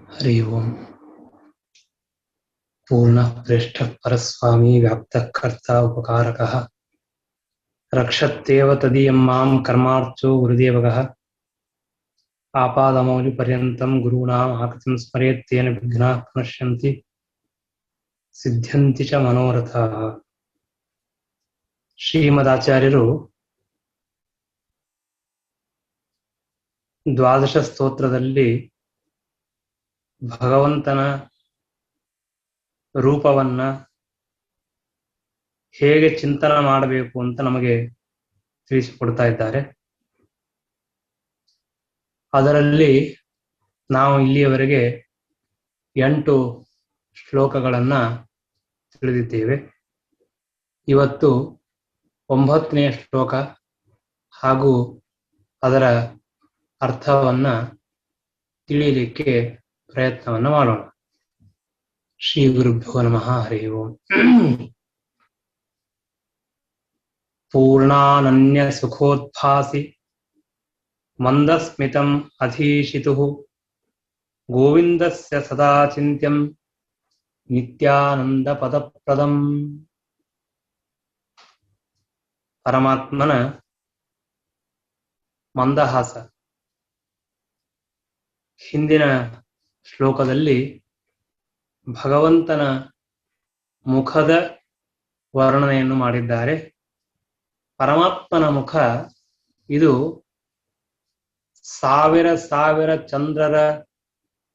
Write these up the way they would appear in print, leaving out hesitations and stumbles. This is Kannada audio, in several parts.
हरि ओम। पूर्णः पृष्ठः परस्वामी व्याप्तः कर्ता उपकारकः रक्षत्येव तदीयं मां कर्मार्थो गुरुदेवगः आपादमौलिपर्यन्तं गुरूणाम् आकृतिं स्मरेत् तेन विघ्नाः प्रणश्यन्ति सिद्ध्यन्ति च मनोरथाः। ಶ್ರೀಮದಾಚಾರ್ಯರು ದ್ವಾದಶ ಸ್ತೋತ್ರದಲ್ಲಿ ಭಗವಂತನ ರೂಪವನ್ನ ಹೇಗೆ ಚಿಂತನೆ ಮಾಡಬೇಕು ಅಂತ ನಮಗೆ ತಿಳಿಸಿಕೊಡ್ತಾ ಇದ್ದಾರೆ. ಅದರಲ್ಲಿ ನಾವು ಇಲ್ಲಿಯವರೆಗೆ 8 ಶ್ಲೋಕಗಳನ್ನ ತಿಳಿದಿದ್ದೇವೆ. ಇವತ್ತು 9ನೇ ಶ್ಲೋಕ ಹಾಗೂ ಅದರ ಅರ್ಥವನ್ನ ತಿಳಿಯಲಿಕ್ಕೆ ಪ್ರಯತ್ನವನ್ನ ಮಾಡೋಣ. ಶ್ರೀ ಗುರುಭ್ಯೋ ನಮಃ. ಹರಿ ಓಂ. ಪೂರ್ಣಾನನ್ಯ ಸುಖೋದ್ಭಾಸಿ ಮಂದಸ್ಮಿತಂ ಅಧೀಶಿತುಃ ಗೋವಿಂದಸ್ಯ ಸದಾ ಚಿಂತ್ಯಂ ನಿತ್ಯಾನಂದ ಪದಪ್ರದಂ. ಪರಮಾತ್ಮನ ಮಂದಹಾಸ. ಹಿಂದಿನ ಶ್ಲೋಕದಲ್ಲಿ ಭಗವಂತನ ಮುಖದ ವರ್ಣನೆಯನ್ನು ಮಾಡಿದ್ದಾರೆ. ಪರಮಾತ್ಮನ ಮುಖ ಇದು 1000 ಚಂದ್ರರ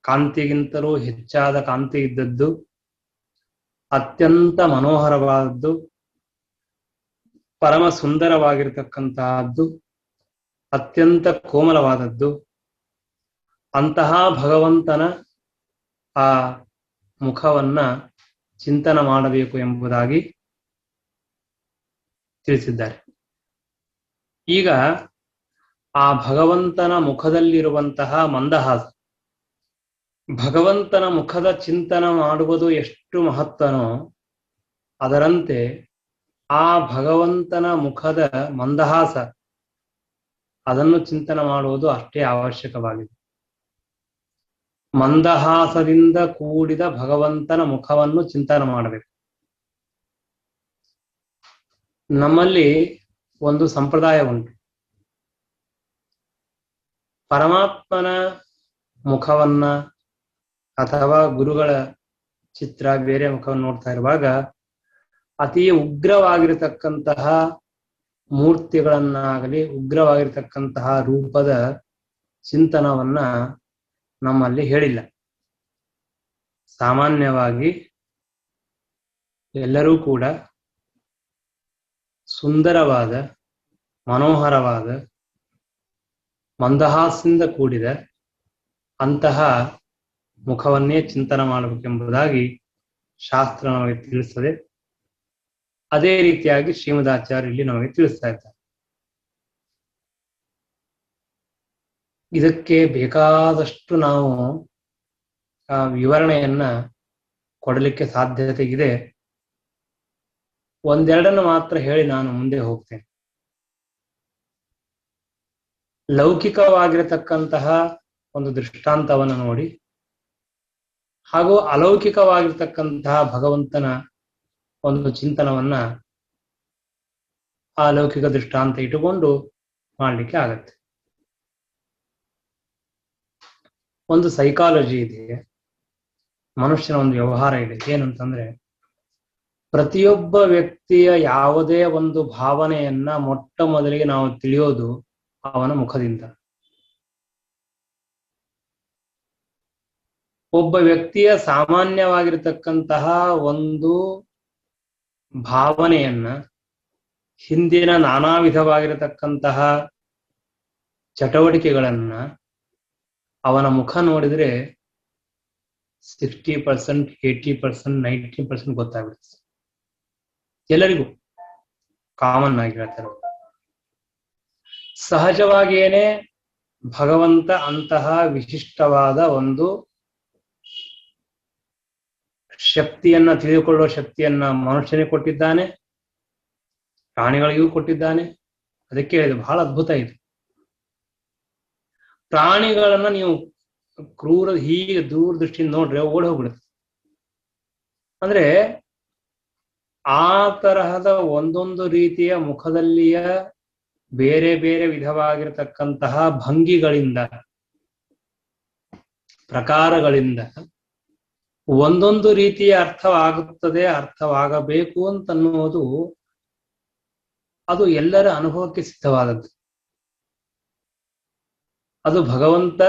ಕಾಂತಿಗಿಂತಲೂ ಹೆಚ್ಚಾದ ಕಾಂತಿ ಇದ್ದದ್ದು, ಅತ್ಯಂತ ಮನೋಹರವಾದದ್ದು, ಪರಮ ಸುಂದರವಾಗಿರತಕ್ಕಂತಹದ್ದು, ಅತ್ಯಂತ ಕೋಮಲವಾದದ್ದು. ಅಂತಹ ಭಗವಂತನ ಆ ಮುಖವನ್ನ ಚಿಂತನ ಮಾಡಬೇಕು ಎಂಬುದಾಗಿ ತಿಳಿಸಿದ್ದಾರೆ. ಈಗ ಆ ಭಗವಂತನ ಮುಖದಲ್ಲಿರುವಂತಹ ಮಂದಹಾಸ, ಭಗವಂತನ ಮುಖದ ಚಿಂತನ ಮಾಡುವುದು ಎಷ್ಟು ಮಹತ್ವನೋ ಅದರಂತೆ ಆ ಭಗವಂತನ ಮುಖದ ಮಂದಹಾಸ ಅದನ್ನು ಚಿಂತನ ಮಾಡುವುದು ಅಷ್ಟೇ ಅವಶ್ಯಕವಾಗಿದೆ. ಮಂದಹಾಸದಿಂದ ಕೂಡಿದ ಭಗವಂತನ ಮುಖವನ್ನು ಚಿಂತನೆ ಮಾಡಬೇಕು. ನಮ್ಮಲ್ಲಿ ಒಂದು ಸಂಪ್ರದಾಯ ಉಂಟು. ಪರಮಾತ್ಮನ ಮುಖವನ್ನ ಅಥವಾ ಗುರುಗಳ ಚಿತ್ರ ಬೇರೆ ಮುಖವನ್ನು ನೋಡ್ತಾ ಇರುವಾಗ ಅತಿ ಉಗ್ರವಾಗಿರತಕ್ಕಂತಹ ಮೂರ್ತಿಗಳನ್ನಾಗಲಿ ಉಗ್ರವಾಗಿರತಕ್ಕಂತಹ ರೂಪದ ಚಿಂತನವನ್ನ ನಮ್ಮಲ್ಲಿ ಹೇಳಿಲ್ಲ. ಸಾಮಾನ್ಯವಾಗಿ ಎಲ್ಲರೂ ಕೂಡ ಸುಂದರವಾದ, ಮನೋಹರವಾದ, ಮಂದಹಾಸದಿಂದ ಕೂಡಿದ ಅಂತಹ ಮುಖವನ್ನೇ ಚಿಂತನೆ ಮಾಡಬೇಕೆಂಬುದಾಗಿ ಶಾಸ್ತ್ರ ನಮಗೆ ತಿಳಿಸ್ತದೆ. ಅದೇ ರೀತಿಯಾಗಿ ಶ್ರೀಮದಾಚಾರ್ಯ ಇಲ್ಲಿ ನಮಗೆ ತಿಳಿಸ್ತಾ ಇದ್ದಾರೆ. ಇದಕ್ಕೆ ಬೇಕಾದಷ್ಟು ನಾವು ವಿವರಣೆಯನ್ನ ಕೊಡಲಿಕ್ಕೆ ಸಾಧ್ಯತೆ ಇದೆ. ಒಂದೆರಡನ್ನು ಮಾತ್ರ ಹೇಳಿ ನಾನು ಮುಂದೆ ಹೋಗ್ತೇನೆ. ಲೌಕಿಕವಾಗಿರತಕ್ಕಂತಹ ಒಂದು ದೃಷ್ಟಾಂತವನ್ನು ನೋಡಿ ಹಾಗೂ ಅಲೌಕಿಕವಾಗಿರ್ತಕ್ಕಂತಹ ಭಗವಂತನ ಒಂದು ಚಿಂತನವನ್ನ ಆ ಲೌಕಿಕ ದೃಷ್ಟಾಂತ ಇಟ್ಟುಕೊಂಡು ಮಾಡಲಿಕ್ಕೆ ಆಗತ್ತೆ. ಒಂದು ಸೈಕಾಲಜಿ ಇದೆ, ಮನುಷ್ಯನ ಒಂದು ವ್ಯವಹಾರ ಇದೆ. ಏನಂತಂದ್ರೆ ಪ್ರತಿಯೊಬ್ಬ ವ್ಯಕ್ತಿಯ ಯಾವುದೇ ಒಂದು ಭಾವನೆಯನ್ನ ಮೊಟ್ಟ ಮೊದಲಿಗೆ ನಾವು ತಿಳಿಯೋದು ಅವನ ಮುಖದಿಂದ. ಒಬ್ಬ ವ್ಯಕ್ತಿಯ ಸಾಮಾನ್ಯವಾಗಿರತಕ್ಕಂತಹ ಒಂದು ಭಾವನೆಯನ್ನ, ಹಿಂದಿನ ನಾನಾ ವಿಧವಾಗಿರತಕ್ಕಂತಹ ಚಟುವಟಿಕೆಗಳನ್ನ ಅವನ ಮುಖ ನೋಡಿದ್ರೆ 60%, 80%, 90% ಗೊತ್ತಾಗ್ಬಿಡುತ್ತೆ. ಎಲ್ಲರಿಗೂ ಕಾಮನ್ ಆಗಿ ಹೇಳ್ತಾರೆ. ಸಹಜವಾಗಿಯೇನೆ ಭಗವಂತ ಅಂತಹ ವಿಶಿಷ್ಟವಾದ ಒಂದು ಶಕ್ತಿಯನ್ನ, ತಿಳಿದುಕೊಳ್ಳುವ ಶಕ್ತಿಯನ್ನ ಮನುಷ್ಯನಿಗೆ ಕೊಟ್ಟಿದ್ದಾನೆ, ಪ್ರಾಣಿಗಳಿಗೂ ಕೊಟ್ಟಿದ್ದಾನೆ. ಅದಕ್ಕೆ ಹೇಳಿದೆ ಬಹಳ ಅದ್ಭುತ ಇದು. ಪ್ರಾಣಿಗಳನ್ನ ನೀವು ಕ್ರೂರ ಹೀಗೆ ದೂರದೃಷ್ಟಿಯಿಂದ ನೋಡ್ರೆ ಓಡಿ ಹೋಗ್ಬಿಡುತ್ತೆ. ಅಂದ್ರೆ ಆ ತರಹದ ಒಂದೊಂದು ರೀತಿಯ ಮುಖದಲ್ಲಿಯ ಬೇರೆ ಬೇರೆ ವಿಧವಾಗಿರತಕ್ಕಂತಹ ಭಂಗಿಗಳಿಂದ, ಪ್ರಕಾರಗಳಿಂದ ಒಂದೊಂದು ರೀತಿಯ ಅರ್ಥವಾಗುತ್ತದೆ, ಅರ್ಥವಾಗಬೇಕು ಅಂತನ್ನುವುದು ಅದು ಎಲ್ಲರ ಅನುಭವಕ್ಕೆ ಸಿದ್ಧವಾದದ್ದು. ಅದು ಭಗವಂತ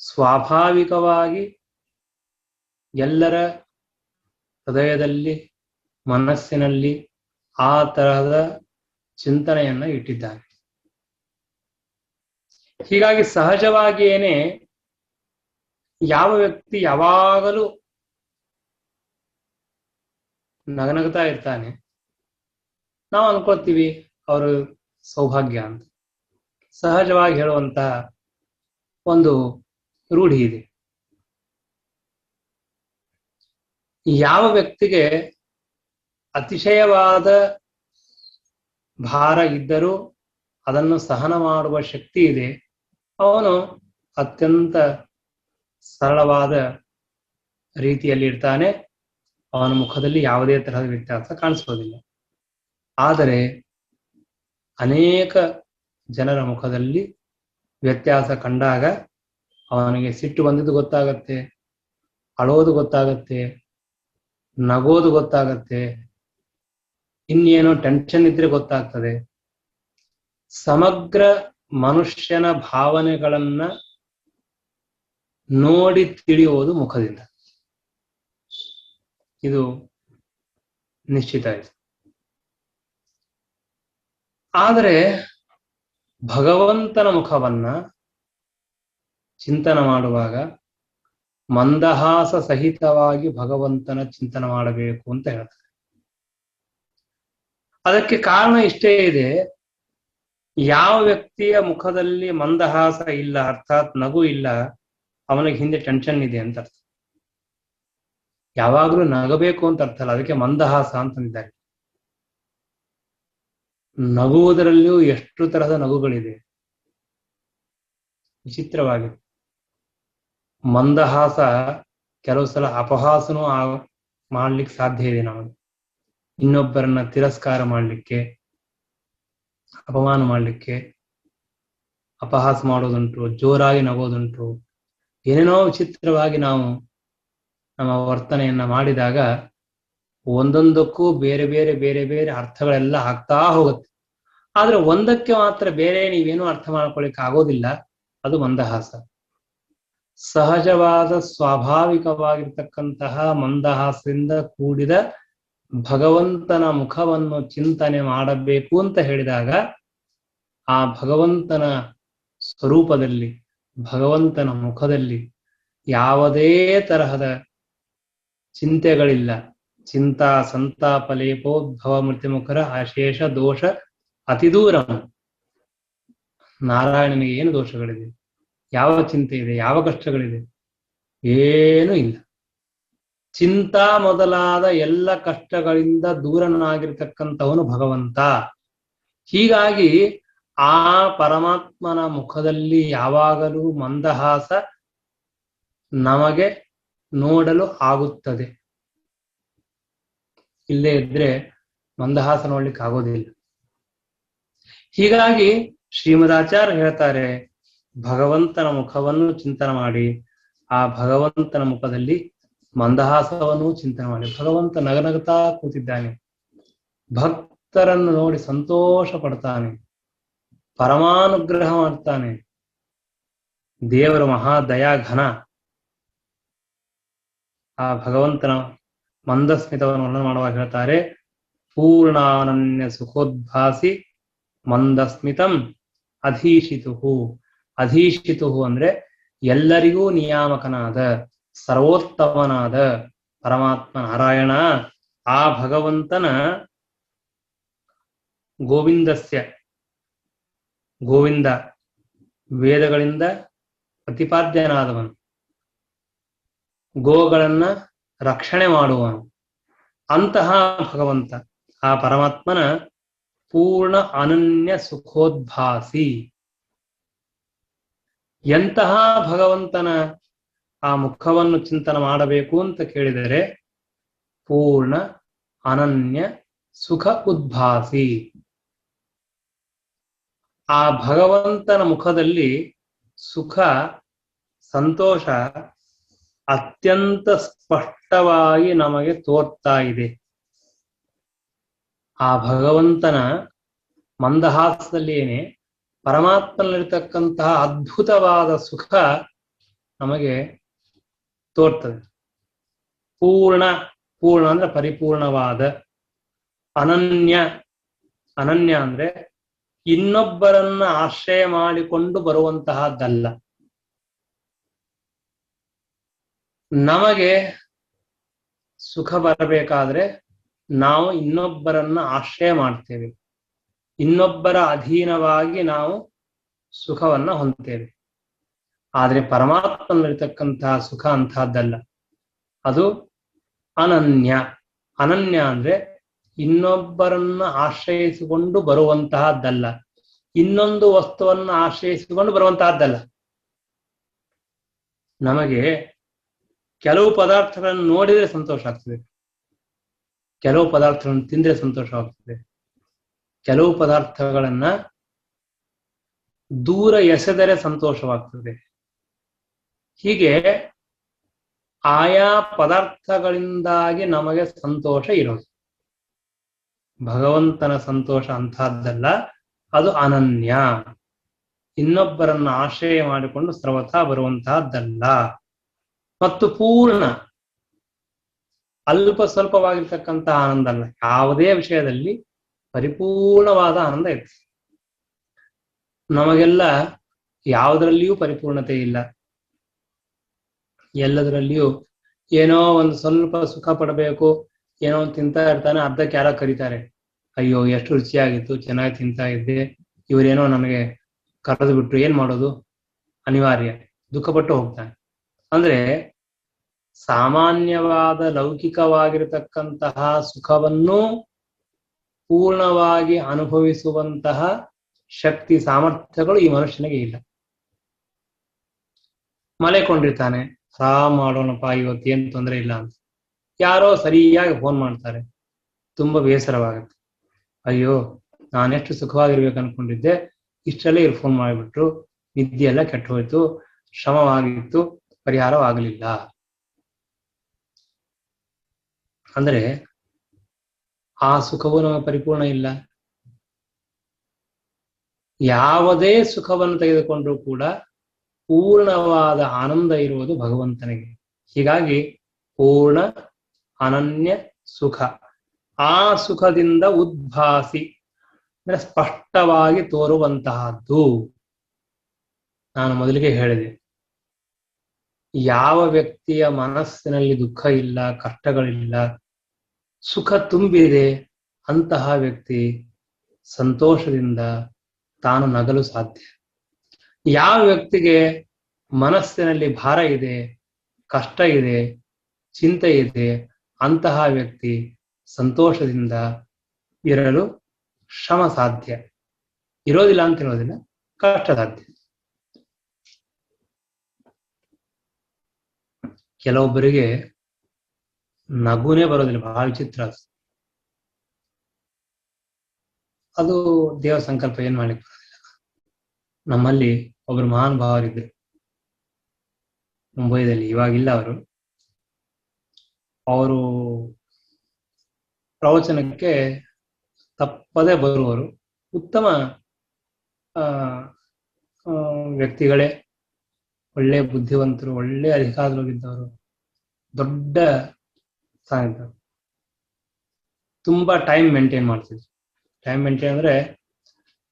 ಸ್ವಾಭಾವಿಕವಾಗಿ ಎಲ್ಲರ ಹೃದಯದಲ್ಲಿ, ಮನಸ್ಸಿನಲ್ಲಿ ಆ ತರಹದ ಚಿಂತನೆಯನ್ನ ಇಟ್ಟಿದ್ದಾನೆ. ಹೀಗಾಗಿ ಸಹಜವಾಗಿಯೇನೆ ಯಾವ ವ್ಯಕ್ತಿ ಯಾವಾಗಲೂ ನಗನಗ್ತಾ ಇರ್ತಾನೆ, ನಾವು ಅನ್ಕೋತೀವಿ ಅವರು ಸೌಭಾಗ್ಯ ಅಂತ. ಸಹಜವಾಗಿ ಹೇಳುವಂತಹ ಒಂದು ರೂಢಿ ಇದೆ. ಯಾವ ವ್ಯಕ್ತಿಗೆ ಅತಿಶಯವಾದ ಭಾರ ಇದ್ದರೂ ಅದನ್ನು ಸಹನ ಮಾಡುವ ಶಕ್ತಿ ಇದೆ, ಅವನು ಅತ್ಯಂತ ಸರಳವಾದ ರೀತಿಯಲ್ಲಿ ಇರ್ತಾನೆ. ಅವನ ಮುಖದಲ್ಲಿ ಯಾವುದೇ ತರಹದ ವ್ಯತ್ಯಾಸ ಕಾಣಿಸೋದಿಲ್ಲ. ಆದರೆ ಅನೇಕ ಜನರ ಮುಖದಲ್ಲಿ ವ್ಯತ್ಯಾಸ ಕಂಡಾಗ ಅವನಿಗೆ ಸಿಟ್ಟು ಬಂದಿದ್ದು ಗೊತ್ತಾಗತ್ತೆ, ಅಳೋದು ಗೊತ್ತಾಗತ್ತೆ, ನಗೋದು ಗೊತ್ತಾಗತ್ತೆ, ಇನ್ನೇನೋ ಟೆನ್ಷನ್ ಇದ್ರೆ ಗೊತ್ತಾಗ್ತದೆ. ಸಮಗ್ರ ಮನುಷ್ಯನ ಭಾವನೆಗಳನ್ನ ನೋಡಿ ತಿಳಿಯುವುದು ಮುಖದಿಂದ. ಇದು ನಿಶ್ಚಿತ ಇದೆ. ಆದರೆ ಭಗವಂತನ ಮುಖವನ್ನ ಚಿಂತನೆ ಮಾಡುವಾಗ ಮಂದಹಾಸ ಸಹಿತವಾಗಿ ಭಗವಂತನ ಚಿಂತನೆ ಮಾಡಬೇಕು ಅಂತ ಹೇಳ್ತಾರೆ. ಅದಕ್ಕೆ ಕಾರಣ ಇಷ್ಟೇ ಇದೆ. ಯಾವ ವ್ಯಕ್ತಿಯ ಮುಖದಲ್ಲಿ ಮಂದಹಾಸ ಇಲ್ಲ, ಅರ್ಥಾತ್ ನಗು ಇಲ್ಲ, ಅವನಿಗೆ ಹಿಂದೆ ಟೆನ್ಷನ್ ಇದೆ ಅಂತ ಅರ್ಥ. ಯಾವಾಗ್ಲೂ ನಗಬೇಕು ಅಂತ ಅರ್ಥ ಅಲ್ಲ, ಅದಕ್ಕೆ ಮಂದಹಾಸ ಅಂತಂದಿದ್ದಾರೆ. ನಗುವುದರಲ್ಲಿಯೂ ಎಷ್ಟು ತರಹದ ನಗುಗಳಿದೆ, ವಿಚಿತ್ರವಾಗಿದೆ. ಮಂದಹಾಸ ಕೆಲವು ಸಲ ಅಪಹಾಸನೂ ಮಾಡ್ಲಿಕ್ಕೆ ಸಾಧ್ಯ ಇದೆ. ನಮಗೆ ಇನ್ನೊಬ್ಬರನ್ನ ತಿರಸ್ಕಾರ ಮಾಡ್ಲಿಕ್ಕೆ, ಅಪಮಾನ ಮಾಡ್ಲಿಕ್ಕೆ ಅಪಹಾಸ ಮಾಡೋದುಂಟು, ಜೋರಾಗಿ ನಗೋದುಂಟು. ಏನೇನೋ ವಿಚಿತ್ರವಾಗಿ ನಾವು ನಮ್ಮ ವರ್ತನೆಯನ್ನ ಮಾಡಿದಾಗ ಒಂದೊಂದಕ್ಕೂ ಬೇರೆ ಬೇರೆ ಬೇರೆ ಬೇರೆ ಅರ್ಥಗಳೆಲ್ಲ ಆಗ್ತಾ ಹೋಗುತ್ತೆ. ಆದ್ರೆ ಒಂದಕ್ಕೆ ಮಾತ್ರ ಬೇರೆ ನೀವೇನೂ ಅರ್ಥ ಮಾಡ್ಕೊಳ್ಳಿಕ್ಕೆ ಆಗೋದಿಲ್ಲ, ಅದು ಮಂದಹಾಸ. ಸಹಜವಾದ ಸ್ವಾಭಾವಿಕವಾಗಿರ್ತಕ್ಕಂತಹ ಮಂದಹಾಸದಿಂದ ಕೂಡಿದ ಭಗವಂತನ ಮುಖವನ್ನು ಚಿಂತನೆ ಮಾಡಬೇಕು ಅಂತ ಹೇಳಿದಾಗ ಆ ಭಗವಂತನ ಸ್ವರೂಪದಲ್ಲಿ, ಭಗವಂತನ ಮುಖದಲ್ಲಿ ಯಾವುದೇ ತರಹದ ಚಿಂತೆಗಳಿಲ್ಲ. ಚಿಂತಾ ಸಂತಾಪ ಲೇಪೋದ್ಭವ ಮೃತ್ಯುಮುಖರ ಅಶೇಷ ದೋಷ ಅತಿದೂರಂ. ನಾರಾಯಣನಿಗೆ ಏನು ದೋಷಗಳಿದೆ, ಯಾವ ಚಿಂತೆ ಇದೆ, ಯಾವ ಕಷ್ಟಗಳಿದೆ? ಏನೂ ಇಲ್ಲ. ಚಿಂತಾ ಮೊದಲಾದ ಎಲ್ಲ ಕಷ್ಟಗಳಿಂದ ದೂರನಾಗಿರ್ತಕ್ಕಂಥವನು ಭಗವಂತ. ಹೀಗಾಗಿ ಆ ಪರಮಾತ್ಮನ ಮುಖದಲ್ಲಿ ಯಾವಾಗಲೂ ಮಂದಹಾಸ ನಮಗೆ ನೋಡಲು ಆಗುತ್ತದೆ. ಇಲ್ಲೇ ಇದ್ರೆ ಮಂದಹಾಸ ನೋಡ್ಲಿಕ್ಕೆ ಆಗೋದಿಲ್ಲ. ಹೀಗಾಗಿ ಶ್ರೀಮದಾಚಾರ್ಯ ಹೇಳ್ತಾರೆ, ಭಗವಂತನ ಮುಖವನ್ನು ಚಿಂತನೆ ಮಾಡಿ, ಆ ಭಗವಂತನ ಮುಖದಲ್ಲಿ ಮಂದಹಾಸವನ್ನು ಚಿಂತನೆ ಮಾಡಿ. ಭಗವಂತ ನಗನಗುತ್ತಾ ಕೂತಿದ್ದಾನೆ, ಭಕ್ತರನ್ನು ನೋಡಿ ಸಂತೋಷ ಪಡ್ತಾನೆ, ಪರಮಾನುಗ್ರಹ ಮಾಡ್ತಾನೆ. ದೇವರ ಮಹಾದಯಾಘನ. ಆ ಭಗವಂತನ ಮಂದಸ್ಮಿತವನ್ನು ವರ್ಣನೆ ಮಾಡುವಾಗ ಹೇಳ್ತಾರೆ, ಪೂರ್ಣಾನನ್ಯ ಸುಖೋದ್ಭಾಸಿ ಮಂದಸ್ಮಿತಂ ಅಧೀಶಿತು. ಅಧೀಶಿತು ಅಂದ್ರೆ ಎಲ್ಲರಿಗೂ ನಿಯಾಮಕನಾದ ಸರ್ವೋತ್ತಮನಾದ ಪರಮಾತ್ಮ ನಾರಾಯಣ. ಆ ಭಗವಂತನ ಗೋವಿಂದಸ್ಯ, ಗೋವಿಂದ ವೇದಗಳಿಂದ ಪ್ರತಿಪಾದ್ಯನಾದವನು, ಗೋಗಳನ್ನ ರಕ್ಷಣೆ ಮಾಡುವನು. ಅಂತಹ ಭಗವಂತ, ಆ ಪರಮಾತ್ಮನ ಪೂರ್ಣ ಅನನ್ಯ ಸುಖೋದ್ಭಾಸಿ. ಎಂತಹ ಭಗವಂತನ ಆ ಮುಖವನ್ನು ಚಿಂತನೆ ಮಾಡಬೇಕು ಅಂತ ಕೇಳಿದರೆ ಪೂರ್ಣ ಅನನ್ಯ ಸುಖ ಉದ್ಭಾಸಿ. ಆ ಭಗವಂತನ ಮುಖದಲ್ಲಿ ಸುಖ ಸಂತೋಷ ಅತ್ಯಂತ ಸ್ಪಷ್ಟವಾಗಿ ನಮಗೆ ತೋರ್ತಾ ಇದೆ. ಆ ಭಗವಂತನ ಮಂದಹಾಸದಲ್ಲೇನೆ ಪರಮಾತ್ಮನಲ್ಲಿರ್ತಕ್ಕಂತಹ ಅದ್ಭುತವಾದ ಸುಖ ನಮಗೆ ತೋರ್ತದೆ. ಪೂರ್ಣ ಅಂದ್ರೆ ಪರಿಪೂರ್ಣವಾದ. ಅನನ್ಯ ಅಂದ್ರೆ ಇನ್ನೊಬ್ಬರನ್ನ ಆಶ್ರಯ ಮಾಡಿಕೊಂಡು ಬರುವಂತಹದ್ದಲ್ಲ. ನಮಗೆ ಸುಖ ಬರಬೇಕಾದ್ರೆ ನಾವು ಇನ್ನೊಬ್ಬರನ್ನ ಆಶ್ರಯ ಮಾಡ್ತೇವೆ, ಇನ್ನೊಬ್ಬರ ಅಧೀನವಾಗಿ ನಾವು ಸುಖವನ್ನ ಹೊಂದ್ತೇವೆ. ಆದ್ರೆ ಪರಮಾತ್ಮನಲ್ಲಿರ್ತಕ್ಕಂತಹ ಸುಖ ಅಂತಹದ್ದಲ್ಲ. ಅದು ಅನನ್ಯ ಅಂದ್ರೆ ಇನ್ನೊಬ್ಬರನ್ನ ಆಶ್ರಯಿಸಿಕೊಂಡು ಬರುವಂತಹದ್ದಲ್ಲ, ಇನ್ನೊಂದು ವಸ್ತುವನ್ನ ಆಶ್ರಯಿಸಿಕೊಂಡು ಬರುವಂತಹದ್ದಲ್ಲ. ನಮಗೆ ಕೆಲವು ಪದಾರ್ಥಗಳನ್ನು ನೋಡಿದ್ರೆ ಸಂತೋಷ ಆಗ್ತದೆ, ಕೆಲವು ಪದಾರ್ಥಗಳನ್ನು ತಿಂದ್ರೆ ಸಂತೋಷವಾಗ್ತದೆ, ಕೆಲವು ಪದಾರ್ಥಗಳನ್ನ ದೂರ ಎಸೆದರೆ ಸಂತೋಷವಾಗ್ತದೆ. ಹೀಗೆ ಆಯಾ ಪದಾರ್ಥಗಳಿಂದಾಗಿ ನಮಗೆ ಸಂತೋಷ ಇರೋದು. ಭಗವಂತನ ಸಂತೋಷ ಅಂತಹದ್ದಲ್ಲ, ಅದು ಅನನ್ಯ, ಇನ್ನೊಬ್ಬರನ್ನ ಆಶ್ರಯ ಮಾಡಿಕೊಂಡು ಸರ್ವಥಾ ಬರುವಂತಹದ್ದಲ್ಲ. ಮತ್ತು ಪೂರ್ಣ, ಅಲ್ಪ ಸ್ವಲ್ಪವಾಗಿರ್ತಕ್ಕಂತಹ ಆನಂದ ಅಲ್ಲ. ಯಾವುದೇ ವಿಷಯದಲ್ಲಿ ಪರಿಪೂರ್ಣವಾದ ಆನಂದ ಇರ್ತದೆ. ನಮಗೆಲ್ಲ ಯಾವುದರಲ್ಲಿಯೂ ಪರಿಪೂರ್ಣತೆ ಇಲ್ಲ. ಎಲ್ಲದರಲ್ಲಿಯೂ ಏನೋ ಒಂದು ಸ್ವಲ್ಪ ಸುಖ ಪಡಬೇಕು, ಏನೋ ಒಂದು ತಿಂತಾ ಇರ್ತಾನೆ, ಅರ್ಧಕ್ಕೆ ಯಾರೋ ಕರೀತಾರೆ, ಅಯ್ಯೋ ಎಷ್ಟು ರುಚಿಯಾಗಿತ್ತು, ಚೆನ್ನಾಗಿ ತಿಂತಾ ಇದ್ದೆ, ಇವರೇನೋ ನಮಗೆ ಕರೆದು ಬಿಟ್ರು, ಏನ್ ಮಾಡೋದು, ಅನಿವಾರ್ಯ, ದುಃಖಪಟ್ಟು ಹೋಗ್ತಾನೆ. ಅಂದ್ರೆ ಸಾಮಾನ್ಯವಾದ ಲೌಕಿಕವಾಗಿರತಕ್ಕಂತಹ ಸುಖವನ್ನು ಪೂರ್ಣವಾಗಿ ಅನುಭವಿಸುವಂತಹ ಶಕ್ತಿ ಸಾಮರ್ಥ್ಯಗಳು ಈ ಮನುಷ್ಯನಿಗೆ ಇಲ್ಲ. ಮಲೆಕೊಂಡಿರ್ತಾನೆ, ಆರಾಮ್ ಮಾಡೋಣಪ್ಪ ಇವತ್ತು ಏನ್ ತೊಂದರೆ ಇಲ್ಲ ಅಂತ, ಯಾರೋ ಸರಿಯಾಗಿ ಫೋನ್ ಮಾಡ್ತಾರೆ, ತುಂಬಾ ಬೇಸರವಾಗುತ್ತೆ. ಅಯ್ಯೋ ನಾನೆಷ್ಟು ಸುಖವಾಗಿರ್ಬೇಕು ಅನ್ಕೊಂಡಿದ್ದೆ, ಇಷ್ಟರಲ್ಲೇ ಇವ್ರು ಫೋನ್ ಮಾಡಿಬಿಟ್ರು, ನಿದ್ದೆ ಎಲ್ಲ ಕೆಟ್ಟು ಹೋಯ್ತು, ಶ್ರಮವಾಗಿತ್ತು, ಪರಿಹಾರವಾಗಲಿಲ್ಲ. ಅಂದ್ರೆ ಆ ಸುಖವು ನಮಗೆ ಪರಿಪೂರ್ಣ ಇಲ್ಲ. ಯಾವುದೇ ಸುಖವನ್ನು ತೆಗೆದುಕೊಂಡ್ರೂ ಕೂಡ ಪೂರ್ಣವಾದ ಆನಂದ ಇರುವುದು ಭಗವಂತನಿಗೆ. ಹೀಗಾಗಿ ಪೂರ್ಣ ಅನನ್ಯ ಸುಖ, ಆ ಸುಖದಿಂದ ಉದ್ಭಾಸಿ ಅಂದ್ರೆ ಸ್ಪಷ್ಟವಾಗಿ ತೋರುವಂತಹದ್ದು. ನಾನು ಮೊದಲಿಗೆ ಹೇಳಿದೆ, ಯಾವ ವ್ಯಕ್ತಿಯ ಮನಸ್ಸಿನಲ್ಲಿ ದುಃಖ ಇಲ್ಲ, ಕಷ್ಟಗಳಿಲ್ಲ, ಸುಖ ತುಂಬಿದೆ, ಅಂತಹ ವ್ಯಕ್ತಿ ಸಂತೋಷದಿಂದ ತಾನು ನಗಲು ಸಾಧ್ಯ. ಯಾವ ವ್ಯಕ್ತಿಗೆ ಮನಸ್ಸಿನಲ್ಲಿ ಭಾರ ಇದೆ, ಕಷ್ಟ ಇದೆ, ಚಿಂತೆ ಇದೆ, ಅಂತಹ ವ್ಯಕ್ತಿ ಸಂತೋಷದಿಂದ ಇರಲು ಶ್ರಮ ಸಾಧ್ಯ. ಇರೋದಿಲ್ಲ ಅಂತ ಹೇಳೋದಿಲ್ಲ, ಕಷ್ಟ ಸಾಧ್ಯ. ಕೆಲವೊಬ್ಬರಿಗೆ ನಗುನೇ ಬರೋದಿಲ್ಲ, ಬಹಳ ವಿಚಿತ್ರ. ಅದು ದೇವ ಸಂಕಲ್ಪ, ಏನ್ ಮಾಡ್ಲಿಕ್ಕೆ ಬರೋದಿಲ್ಲ. ನಮ್ಮಲ್ಲಿ ಒಬ್ರು ಮಹಾನ್ ಭಾವರಿದ್ರು ಮುಂಬೈದಲ್ಲಿ, ಇವಾಗಿಲ್ಲ ಅವರು. ಅವರು ಪ್ರವಚನಕ್ಕೆ ತಪ್ಪದೇ ಬರುವರು, ಉತ್ತಮ ವ್ಯಕ್ತಿಗಳೇ, ಒಳ್ಳೆ ಬುದ್ಧಿವಂತರು, ಒಳ್ಳೆ ಅಧಿಕಾರದಲ್ಲಿದ್ದವರು, ದೊಡ್ಡ ಸಾಹಿತ್ಯ, ತುಂಬಾ ಟೈಮ್ ಮೇಂಟೈನ್ ಮಾಡ್ತಿದ್ರು. ಟೈಮ್ ಮೇಂಟೈನ್ ಅಂದ್ರೆ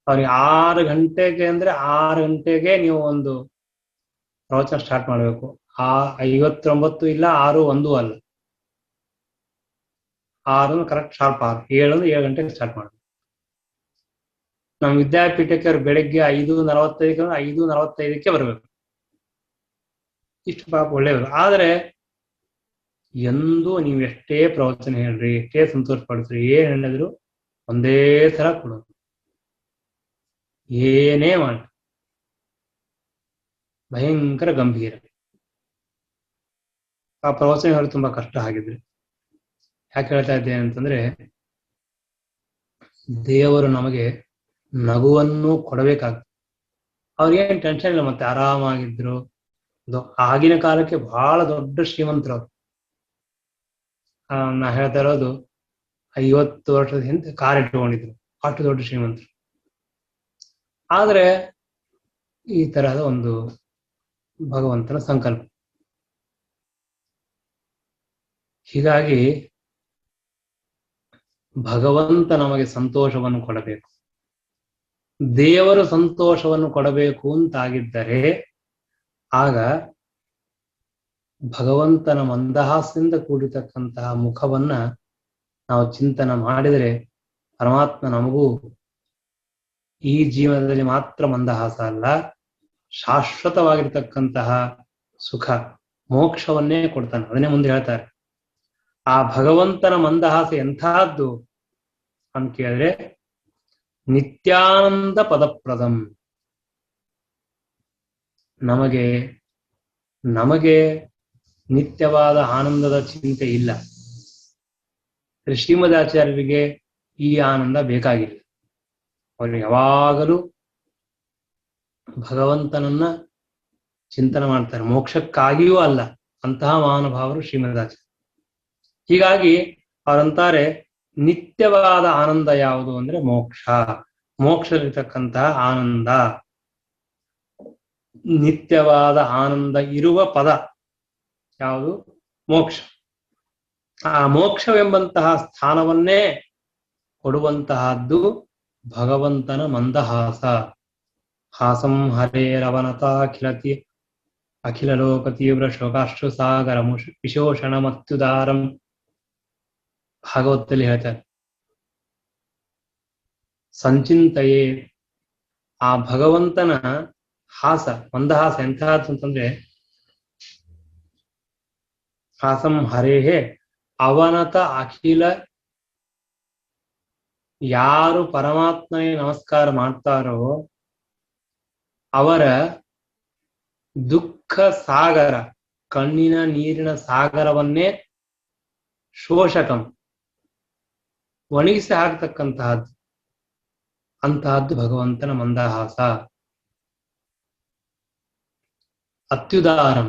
ಅವ್ರಿಗೆ 6 ಗಂಟೆಗೆ ಅಂದ್ರೆ 6 ಗಂಟೆಗೆ ನೀವು ಒಂದು ಪ್ರವಚನ ಸ್ಟಾರ್ಟ್ ಮಾಡ್ಬೇಕು. 59 ಇಲ್ಲ 6:01 ಅಲ್ಲ, 6 ಕರೆಕ್ಟ್ ಶಾರ್ಪ್ 6, 7 ಗಂಟೆಗೆ ಸ್ಟಾರ್ಟ್ ಮಾಡ್ಬೇಕು. ನಮ್ಮ ವಿದ್ಯಾಪೀಠಕ್ಕೆ ಅವ್ರು ಬೆಳಗ್ಗೆ 5:45 5:45 ಬರ್ಬೇಕು. ಇಷ್ಟು ಪಾಪ ಒಳ್ಳೆಯವರು. ಆದ್ರೆ ಎಂದೂ ನೀವು ಎಷ್ಟೇ ಪ್ರವಚನ ಹೇಳ್ರಿ, ಎಷ್ಟೇ ಸಂತೋಷ ಪಡಿಸ್ರಿ, ಏನ್ ಹೇಳಿದ್ರು ಒಂದೇ ತರ ಕೊಡೋದು, ಏನೇ ಮಾಡಿ. ಭಯಂಕರ ಗಂಭೀರ. ಆ ಪ್ರವಚನ ಹೇಳಿ ತುಂಬಾ ಕಷ್ಟ ಆಗಿದ್ರೆ. ಯಾಕೆ ಹೇಳ್ತಾ ಇದ್ದೇನೆ ಅಂತಂದ್ರೆ, ದೇವರು ನಮಗೆ ನಗುವನ್ನು ಕೊಡಬೇಕಾಗ್ತದೆ. ಅವ್ರಿಗೇನ್ ಟೆನ್ಷನ್ ಇಲ್ಲ, ಮತ್ತೆ ಆರಾಮಾಗಿದ್ರು. ಆಗಿನ ಕಾಲಕ್ಕೆ ಬಹಳ ದೊಡ್ಡ ಶ್ರೀಮಂತರು ಅವ್ರು. ನಾ ಹೇಳ್ತಾ ಇರೋದು 50 ವರ್ಷದ ಹಿಂದೆ ಕಾರ್ ಇಟ್ಕೊಂಡಿದ್ರು, ಅಷ್ಟು ದೊಡ್ಡ ಶ್ರೀಮಂತರು. ಆದ್ರೆ ಈ ತರಹದ ಒಂದು ಭಗವಂತನ ಸಂಕಲ್ಪ. ಹೀಗಾಗಿ ಭಗವಂತ ನಮಗೆ ಸಂತೋಷವನ್ನು ಕೊಡಬೇಕು, ದೇವರು ಸಂತೋಷವನ್ನು ಕೊಡಬೇಕು ಅಂತಾಗಿದ್ದರೆ ಆಗ ಭಗವಂತನ ಮಂದಹಾಸದಿಂದ ಕೂಡಿರ್ತಕ್ಕಂತಹ ಮುಖವನ್ನ ನಾವು ಚಿಂತನೆ ಮಾಡಿದರೆ ಪರಮಾತ್ಮ ನಮಗೂ ಈ ಜೀವನದಲ್ಲಿ ಮಾತ್ರ ಮಂದಹಾಸ ಅಲ್ಲ, ಶಾಶ್ವತವಾಗಿರ್ತಕ್ಕಂತಹ ಸುಖ ಮೋಕ್ಷವನ್ನೇ ಕೊಡ್ತಾನೆ. ಅದನ್ನೇ ಮುಂದೆ ಹೇಳ್ತಾರೆ. ಆ ಭಗವಂತನ ಮಂದಹಾಸ ಎಂಥದ್ದು ಅಂತ ಕೇಳಿದ್ರೆ, ನಿತ್ಯಾನಂದ ಪದಪ್ರದಂ. ನಮಗೆ ನಿತ್ಯವಾದ ಆನಂದದ ಚಿಂತೆ ಇಲ್ಲ. ಶ್ರೀಮದಾಚಾರ್ಯರಿಗೆ ಈ ಆನಂದ ಬೇಕಾಗಿಲ್ಲ. ಅವರು ಯಾವಾಗಲೂ ಭಗವಂತನನ್ನ ಚಿಂತನೆ ಮಾಡ್ತಾರೆ, ಮೋಕ್ಷಕ್ಕಾಗಿಯೂ ಅಲ್ಲ. ಅಂತಹ ಮಹಾನುಭಾವರು ಶ್ರೀಮದಾಚಾರ್ಯ. ಹೀಗಾಗಿ ಅವರಂತಾರೆ, ನಿತ್ಯವಾದ ಆನಂದ ಯಾವುದು ಅಂದ್ರೆ ಮೋಕ್ಷ. ಮೋಕ್ಷದಲ್ಲಿರ್ತಕ್ಕಂತಹ ಆನಂದ, ನಿತ್ಯವಾದ ಆನಂದ ಇರುವ ಪದ ಯಾವುದು? ಮೋಕ್ಷ. ಆ ಮೋಕ್ಷವೆಂಬಂತಹ ಸ್ಥಾನವನ್ನೇ ಕೊಡುವಂತಹದ್ದು ಭಗವಂತನ ಮಂದಹಾಸ. ಹಾಸಂ ಹರೇರವನತಾಖಿಲತಿ ಅಖಿಲ ಲೋಕ ತೀವ್ರ ಶೋಕಾಶ್ರು ಸಾಗರ ವಿಶೋಷಣ ಮತ್ಯುದಾರಂ. ಭಾಗವತದಲ್ಲಿ ಹೇಳ್ತಾರೆ, ಸಂಚಿಂತೆಯೇ. ಆ ಭಗವಂತನ ಹಾಸ, ಮಂದಹಾಸ ಎಂಥದ್ದು ಅಂತಂದ್ರೆ, ಹಾಸಂ ಹರೇಹೇ ಅವನತ ಅಖಿಲ. ಯಾರು ಪರಮಾತ್ಮನಿಗೆ ನಮಸ್ಕಾರ ಮಾಡ್ತಾರೋ ಅವರ ದುಃಖ ಸಾಗರ, ಕಣ್ಣಿನ ನೀರಿನ ಸಾಗರವನ್ನೇ ಶೋಷಕಂ, ಒಣಗಿಸಿ ಹಾಕ್ತಕ್ಕಂತಹದ್ದು. ಅಂತಹದ್ದು ಭಗವಂತನ ಮಂದಹಾಸ. ಅತ್ಯುದಾರಂ,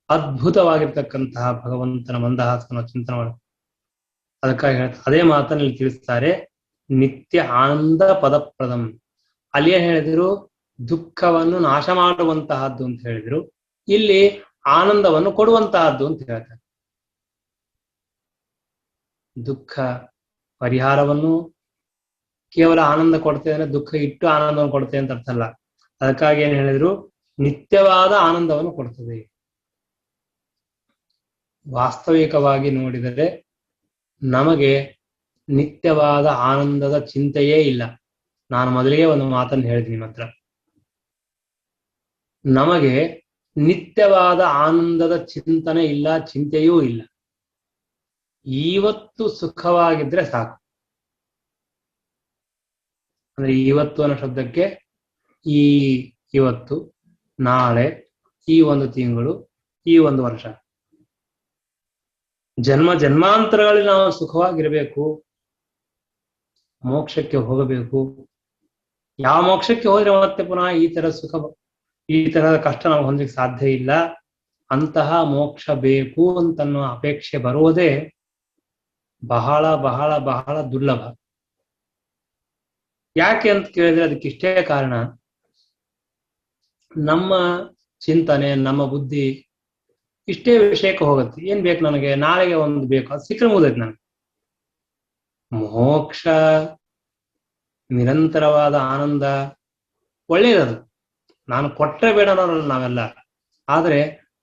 ಅದ್ಭುತವಾಗಿರ್ತಕ್ಕಂತಹ ಭಗವಂತನ ಮಂದಹಾಸನ ಚಿಂತನೆ ಮಾಡ. ಅದಕ್ಕಾಗಿ ಹೇಳ್ತಾರೆ, ಅದೇ ಮಾತನ್ನು ತಿಳಿಸ್ತಾರೆ, ನಿತ್ಯ ಆನಂದ ಪದಪ್ರದಂ. ಅಲ್ಲಿ ಏನ್ ಹೇಳಿದ್ರು? ದುಃಖವನ್ನು ನಾಶ ಮಾಡುವಂತಹದ್ದು ಅಂತ ಹೇಳಿದ್ರು. ಇಲ್ಲಿ ಆನಂದವನ್ನು ಕೊಡುವಂತಹದ್ದು ಅಂತ ಹೇಳ್ತಾರೆ. ದುಃಖ ಪರಿಹಾರವನ್ನು ಕೇವಲ ಆನಂದ ಕೊಡ್ತೇವೆ ಅಂದ್ರೆ ದುಃಖ ಇಟ್ಟು ಆನಂದವನ್ನು ಕೊಡ್ತೇವೆ ಅಂತ ಅರ್ಥ ಅಲ್ಲ. ಅದಕ್ಕಾಗಿ ಏನ್ ಹೇಳಿದ್ರು? ನಿತ್ಯವಾದ ಆನಂದವನ್ನು ಕೊಡ್ತದೆ. ವಾಸ್ತವಿಕವಾಗಿ ನೋಡಿದರೆ ನಮಗೆ ನಿತ್ಯವಾದ ಆನಂದದ ಚಿಂತೆಯೇ ಇಲ್ಲ. ನಾನು ಮೊದಲಿಗೆ ಒಂದು ಮಾತನ್ನು ಹೇಳಿದ್ದೀನಿ ನಿಮ್ಮ ಹತ್ರ. ನಮಗೆ ನಿತ್ಯವಾದ ಆನಂದದ ಚಿಂತನೆ ಇಲ್ಲ, ಚಿಂತೆಯೂ ಇಲ್ಲ. ಇವತ್ತು ಸುಖವಾಗಿದ್ರೆ ಸಾಕು. ಅಂದ್ರೆ ಇವತ್ತು ಅನ್ನೋ ಶಬ್ದಕ್ಕೆ ಈ ಇವತ್ತು, ನಾಳೆ, ಈ ಒಂದು ತಿಂಗಳು, ಈ ಒಂದು ವರ್ಷ, ಜನ್ಮ ಜನ್ಮಾಂತರಗಳಲ್ಲಿ ನಾವು ಸುಖವಾಗಿರ್ಬೇಕು, ಮೋಕ್ಷಕ್ಕೆ ಹೋಗಬೇಕು. ಯಾವ ಮೋಕ್ಷಕ್ಕೆ ಹೋದ್ರೆ ಮತ್ತೆ ಪುನಃ ಈ ತರ ಸುಖ, ಈ ತರಹದ ಕಷ್ಟ ನಾವು ಹೊಂದಲಿಕ್ಕೆ ಸಾಧ್ಯ ಇಲ್ಲ. ಅಂತಹ ಮೋಕ್ಷ ಬೇಕು ಅಂತನ್ನೋ ಅಪೇಕ್ಷೆ ಬರುವುದೇ ಬಹಳ ಬಹಳ ಬಹಳ ದುರ್ಲಭ. ಯಾಕೆ ಅಂತ ಕೇಳಿದ್ರೆ ಅದಕ್ಕಿಷ್ಟೇ ಕಾರಣ. ನಮ್ಮ ಚಿಂತನೆ, ನಮ್ಮ ಬುದ್ಧಿ ಇಷ್ಟೇ ವಿಷಯಕ್ಕೆ ಹೋಗುತ್ತೆ. ಏನ್ ಬೇಕು ನನಗೆ? ನಾಳೆಗೆ ಒಂದು ಬೇಕು, ಅದು ಸಿಕ್ಕರೆ ಮುಗಿದೈತೆ ನನಗೆ. ಮೋಕ್ಷ, ನಿರಂತರವಾದ ಆನಂದ ಒಳ್ಳೇದದು. ನಾನು ಕೊಟ್ರೆ ಬೇಡ ಅನ್ನೋರಲ್ಲ ನಾವೆಲ್ಲ. ಆದ್ರೆ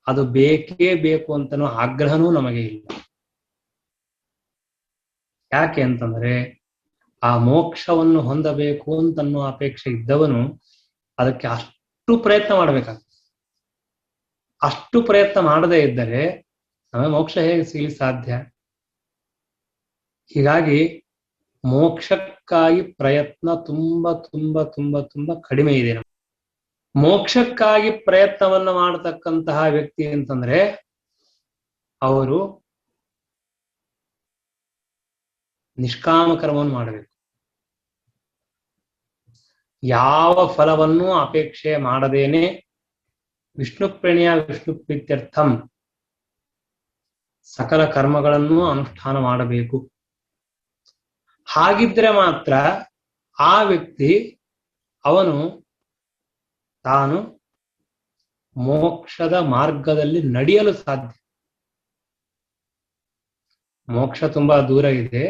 ಅದು ಬೇಕೇ ಬೇಕು ಅಂತನೋ ಆಗ್ರಹನೂ ನಮಗೆ ಇಲ್ಲ. ಯಾಕೆ ಅಂತಂದ್ರೆ ಆ ಮೋಕ್ಷವನ್ನು ಹೊಂದಬೇಕು ಅಂತನ್ನೋ ಅಪೇಕ್ಷೆ ಇದ್ದವನು ಅದಕ್ಕೆ ಅಷ್ಟು ಪ್ರಯತ್ನ ಮಾಡ್ಬೇಕಾಗ್ತದೆ. ಅಷ್ಟು ಪ್ರಯತ್ನ ಮಾಡದೇ ಇದ್ದರೆ ನಮಗೆ ಮೋಕ್ಷ ಹೇಗೆ ಸಿಗಲಿಕ್ಕೆ ಸಾಧ್ಯ? ಹೀಗಾಗಿ ಮೋಕ್ಷಕ್ಕಾಗಿ ಪ್ರಯತ್ನ ತುಂಬಾ ತುಂಬಾ ತುಂಬಾ ತುಂಬಾ ಕಡಿಮೆ ಇದೆ. ಮೋಕ್ಷಕ್ಕಾಗಿ ಪ್ರಯತ್ನವನ್ನ ಮಾಡತಕ್ಕಂತಹ ವ್ಯಕ್ತಿ ಅಂತಂದ್ರೆ ಅವರು ನಿಷ್ಕಾಮ ಕರ್ಮವನ್ನು ಮಾಡಬೇಕು. ಯಾವ ಫಲವನ್ನು ಅಪೇಕ್ಷೆ ಮಾಡದೇನೆ ವಿಷ್ಣು ಪ್ರಣಯ ವಿಷ್ಣು ಪ್ರೀತ್ಯರ್ಥಂ ಸಕಲ ಕರ್ಮಗಳನ್ನು ಅನುಷ್ಠಾನ ಮಾಡಬೇಕು. ಹಾಗಿದ್ರೆ ಮಾತ್ರ ಆ ವ್ಯಕ್ತಿ ಅವನು ತಾನು ಮೋಕ್ಷದ ಮಾರ್ಗದಲ್ಲಿ ನಡೆಯಲು ಸಾಧ್ಯ. ಮೋಕ್ಷ ತುಂಬಾ ದೂರ ಇದೆ.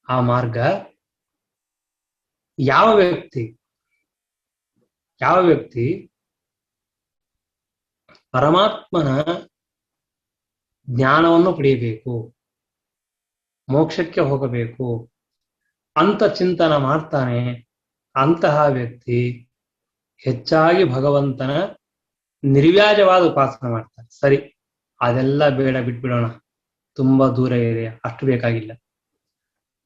ಆ ಮಾರ್ಗ ಯಾವ ವ್ಯಕ್ತಿ ಪರಮಾತ್ಮನ ಜ್ಞಾನವನ್ನು ಪಡೆಯಬೇಕು, ಮೋಕ್ಷಕ್ಕೆ ಹೋಗಬೇಕು ಅಂತ ಚಿಂತನ ಮಾಡ್ತಾನೆ, ಅಂತಹ ವ್ಯಕ್ತಿ ಹೆಚ್ಚಾಗಿ ಭಗವಂತನ ನಿರ್ವ್ಯಾಜವಾದ ಉಪಾಸನೆ ಮಾಡ್ತಾನೆ. ಸರಿ, ಅದೆಲ್ಲ ಬೇಡ, ಬಿಟ್ಬಿಡೋಣ, ತುಂಬಾ ದೂರ ಇದೆ, ಅಷ್ಟು ಬೇಕಾಗಿಲ್ಲ.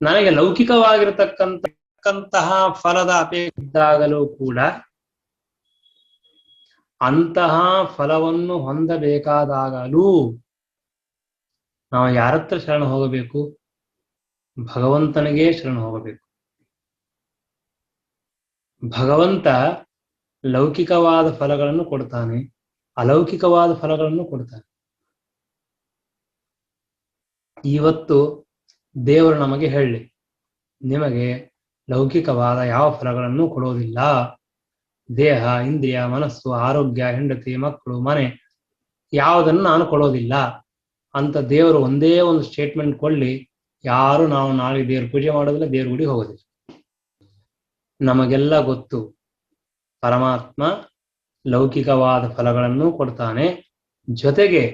ನನಗೆ ಲೌಕಿಕವಾಗಿರತಕ್ಕಂತಹ ಫಲದ ಅಪೇಕ್ಷೆ ಇದ್ದಾಗಲೂ ಕೂಡ ಅಂತಹ ಫಲವನ್ನು ಹೊಂದಬೇಕಾದಾಗಲೂ ನಾವು ಯಾರತ್ರ ಶರಣ ಹೋಗಬೇಕು? ಭಗವಂತನಿಗೆ ಶರಣ ಹೋಗಬೇಕು. ಭಗವಂತ ಲೌಕಿಕವಾದ ಫಲಗಳನ್ನು ಕೊಡ್ತಾನೆ, ಅಲೌಕಿಕವಾದ ಫಲಗಳನ್ನು ಕೊಡ್ತಾನೆ. ಇವತ್ತು ದೇವರು ನಮಗೆ ಹೇಳಿ, ನಿಮಗೆ ಲೌಕಿಕವಾದ ಯಾವ ಫಲಗಳನ್ನು ಕೊಡೋದಿಲ್ಲ. ದೇಹ, ಇಂದ್ರಿಯ, ಮನಸ್ಸು, ಆರೋಗ್ಯ, ಹೆಂಡತಿ, ಮಕ್ಕಳು, ಮನೆ ಯಾವುದನ್ನು ನಾನು ಕೊಡೋದಿಲ್ಲ ಅಂತ ದೇವರು ಒಂದೇ ಒಂದು ಸ್ಟೇಟ್ಮೆಂಟ್ ಕೊಳ್ಳಿ, ಯಾರು ನಾವು ನಾಳೆ ದೇವ್ರ ಪೂಜೆ ಮಾಡೋದಿಲ್ಲ, ದೇವ್ರ ಗುಡಿ ಹೋಗೋದಿಲ್ಲ. ನಮಗೆಲ್ಲ ಗೊತ್ತು, ಪರಮಾತ್ಮ ಲೌಕಿಕವಾದ ಫಲಗಳನ್ನು ಕೊಡ್ತಾನೆ, ಜೊತೆಗೆ